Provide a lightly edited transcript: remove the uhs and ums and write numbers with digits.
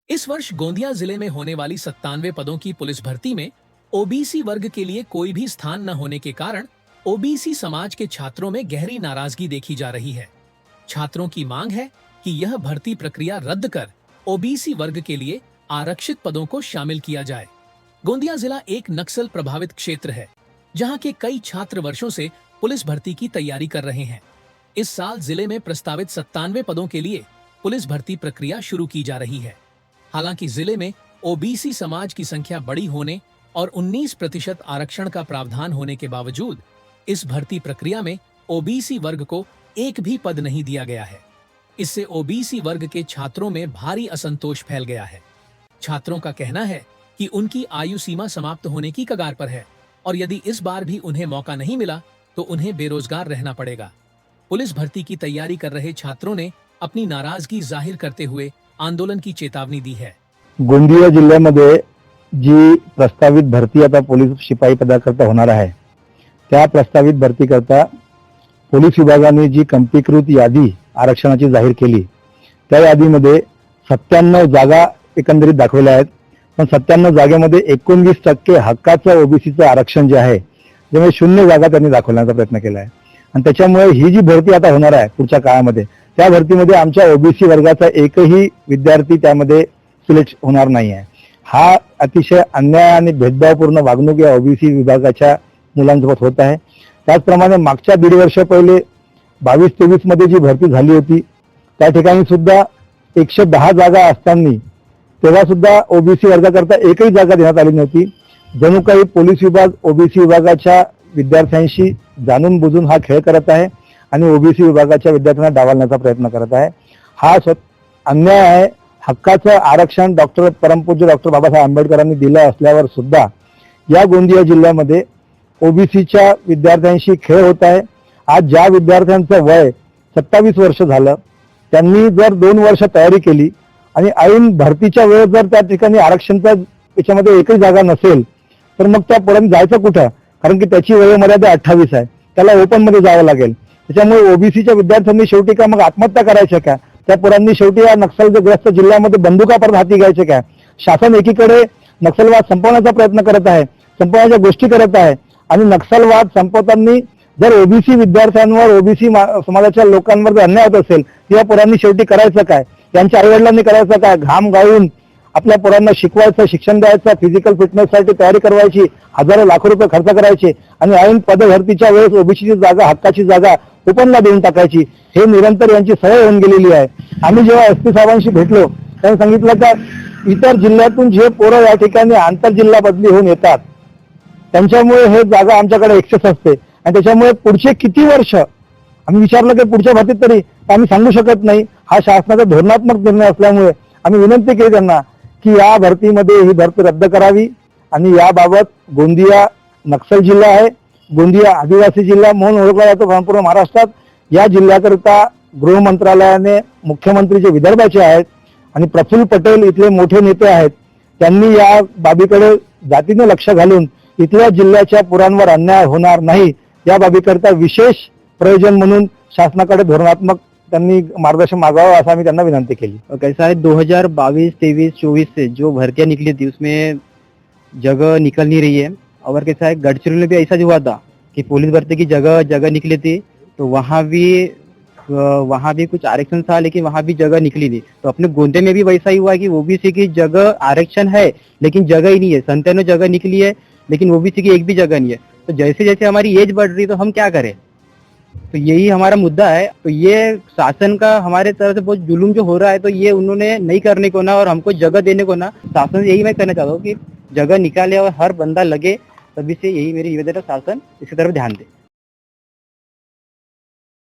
इस वर्ष गोंदिया जिले में होने वाली 97 पदों की पुलिस भर्ती में ओबीसी वर्ग के लिए कोई भी स्थान न होने के कारण ओबीसी समाज के छात्रों में गहरी नाराजगी देखी जा रही है। छात्रों की मांग है कि यह भर्ती प्रक्रिया रद्द कर ओबीसी वर्ग के लिए आरक्षित पदों को शामिल किया जाए। गोंदिया जिला एक नक्सल प्रभावित क्षेत्र है, जहां के कई छात्र वर्षों से पुलिस भर्ती की तैयारी कर रहे हैं। इस साल जिले में प्रस्तावित 97 पदों के लिए पुलिस भर्ती प्रक्रिया शुरू की जा रही है। हालांकि जिले में ओबीसी समाज की संख्या बड़ी होने और 19% आरक्षण का प्रावधान होने के बावजूद इस भर्ती प्रक्रिया में ओबीसी वर्ग को एक भी पद नहीं दिया गया है। इससे ओबीसी वर्ग के छात्रों में भारी असंतोष फैल गया है। छात्रों का कहना है कि उनकी आयु सीमा समाप्त होने की कगार पर है और यदि इस बार भी उन्हें मौका नहीं मिला तो उन्हें बेरोजगार रहना पड़ेगा। पुलिस भर्ती की तैयारी कर रहे छात्रों ने अपनी नाराजगी जाहिर करते हुए आंदोलन की चेतावनी दी है। गोंदिया जिल्ह्यामध्ये जी प्रस्तावित भरती आता पोलीस शिपाई पदाकरता होणार आहे, त्या प्रस्तावित भरती करता पोलीस विभागाने जी कंपनीकृत यादी आरक्षणाची जाहीर केली, त्या यादीमध्ये 97 जागा एकंदरीत दाखवल्या आहेत। पण 97 जागेमध्ये 19% हक्काचं ओबीसीचं आरक्षण जे आहे, त्यामुळे 0 जागा त्यांनी दाखवण्याचा प्रयत्न केला आहे आणि त्याच्यामुळे ही जी भरती आता होणार आहे पुढच्या काळामध्ये, त्या भरतीमध्ये आमच्या ओबीसी वर्गाचा एकही विद्यार्थी त्यामध्ये सिलेक्ट होणार नाही आहे। हा अतिशय अन्याय आणि भेदभावपूर्ण वागणूक या ओबीसी विभागाच्या मुलांसोबत होत आहे। त्याचप्रमाणे मागच्या 1.5 वर्ष पहिले 22-23 मध्ये जी भरती झाली होती, त्या ठिकाणी सुद्धा 110 जागा असताना तेव्हा सुद्धा ओबीसी वर्गाकरता एकही जागा देण्यात आली नव्हती। जणू काही पोलीस विभाग ओबीसी विभागाच्या विद्यार्थ्यांशी जाणून बुजून हा खेळ करत आहे आणि ओबीसी विभागाच्या विद्यार्थ्यांना डावलण्याचा प्रयत्न करत आहे। हा अन्याय आहे। हक्काचं आरक्षण परमपूज्य डॉक्टर बाबासाहेब आंबेडकरांनी दिलं असल्यावर सुद्धा या गोंदिया जिल्ह्यामध्ये ओबीसीच्या विद्यार्थ्यांशी खेळ होत आहे। आज ज्या विद्यार्थ्यांचं वय 27 वर्ष झालं, त्यांनी जर 2 वर्ष तयारी केली आणि ऐन भरतीच्या वेळेस जर त्या ठिकाणी आरक्षणचा याच्यामध्ये एकही जागा नसेल तर मग त्या पोरांनी जायचं कुठं? कारण की त्याची वयोमर्यादा 28 आहे, त्याला ओपन मध्ये जावं लागेल। त्याच्यामुळे ओबीसीच्या विद्यार्थ्यांनी शेवटी का मग आत्महत्या करायच्या का? त्या पोरांनी शेवटी या नक्षलग्रस्त जिल्ह्यामध्ये बंदुका परत हाती घ्यायचे काय? शासन एकीकडे नक्षलवाद संपवण्याचा प्रयत्न करत आहे, संपवण्याच्या गोष्टी करत आहे आणि नक्षलवाद संपवताना जर ओबीसी विद्यार्थ्यांवर ओबीसी समाजाच्या लोकांवर जर अन्याय होत असेल, या पोरांनी शेवटी करायचं काय? त्यांच्या आईवडिलांनी करायचं काय? घाम गाळून आपल्या पोरांना शिकवायचं, शिक्षण द्यायचं, फिजिकल फिटनेससाठी तयारी करवायची, हजारो लाखो रुपये खर्च करायचे आणि ऐन पदभरतीच्या वेळेस ओबीसीची जागा, हक्काची जागा ओपनला देऊन टाकायची, हे निरंतर यांची सवय होऊन गेलेली आहे। आम्ही जेव्हा एसपी साहेबांशी भेटलो, त्यांनी सांगितलं का इतर जिल्ह्यातून जे पोरं या ठिकाणी आंतरजिल्हा बदली होऊन येतात, त्यांच्यामुळे हे जागा आमच्याकडे एक्सेस असते आणि त्याच्यामुळे पुढचे किती वर्ष, आम्ही विचारलं की पुढच्या भरतीत तरी आम्ही सांगू शकत नाही। हा शासनाचा धोरणात्मक निर्णय असल्यामुळे आम्ही विनंती केली त्यांना की या भरतीमध्ये ही भरती रद्द करावी आणि याबाबत गोंदिया नक्षल जिल्हा आहे, गोंदिया आदिवासी जिल्हा म्हणून ओळखला जातो संपूर्ण महाराष्ट्रात। या जिल्ह्याकरिता गृह मंत्रालयाने मुख्यमंत्री जे विदर्भाचे आहेत आणि प्रफुल्ल पटेल इथले मोठे नेते आहेत, त्यांनी या बाबीकडे जातीने लक्ष घालून इथल्या जिल्ह्याच्या पुरांवर अन्याय होणार नाही या बाबीकरिता विशेष प्रयोजन म्हणून शासनाकडे धोरणात्मक त्यांनी मार्गदर्शन मागावं असं आम्ही त्यांना विनंती केली। कैसा है 2022, 23, 24 से जो भर्तियां निकली थी उसमें जगह निकल नहीं रही है। और कैसा है गढ़चिरौली में भी ऐसा हुआ था कि पुलिस भर्ती की जगह निकली थी, तो वहाँ भी कुछ आरक्षण था लेकिन वहाँ भी जगह निकली नहीं। तो अपने गोंदे में भी वैसा ही हुआ है कि ओबीसी की जगह आरक्षण है लेकिन जगह ही नहीं है। 97 जगह निकली है लेकिन ओबीसी की एक भी जगह नहीं है। तो जैसे जैसे हमारी एज बढ़ रही है तो हम क्या करें? तो यही हमारा मुद्दा है। तो ये शासन का हमारे तरफ से बहुत जुलूम जो हो रहा है, तो ये उन्होंने नहीं करने को ना और हमको जगह देने को ना, शासन से यही मैं कहना चाहता हूँ कि जगह निकाले और हर बंदा लगे। तभी से यही मेरी निवेदन है, शासन इसकी तरफ ध्यान दे।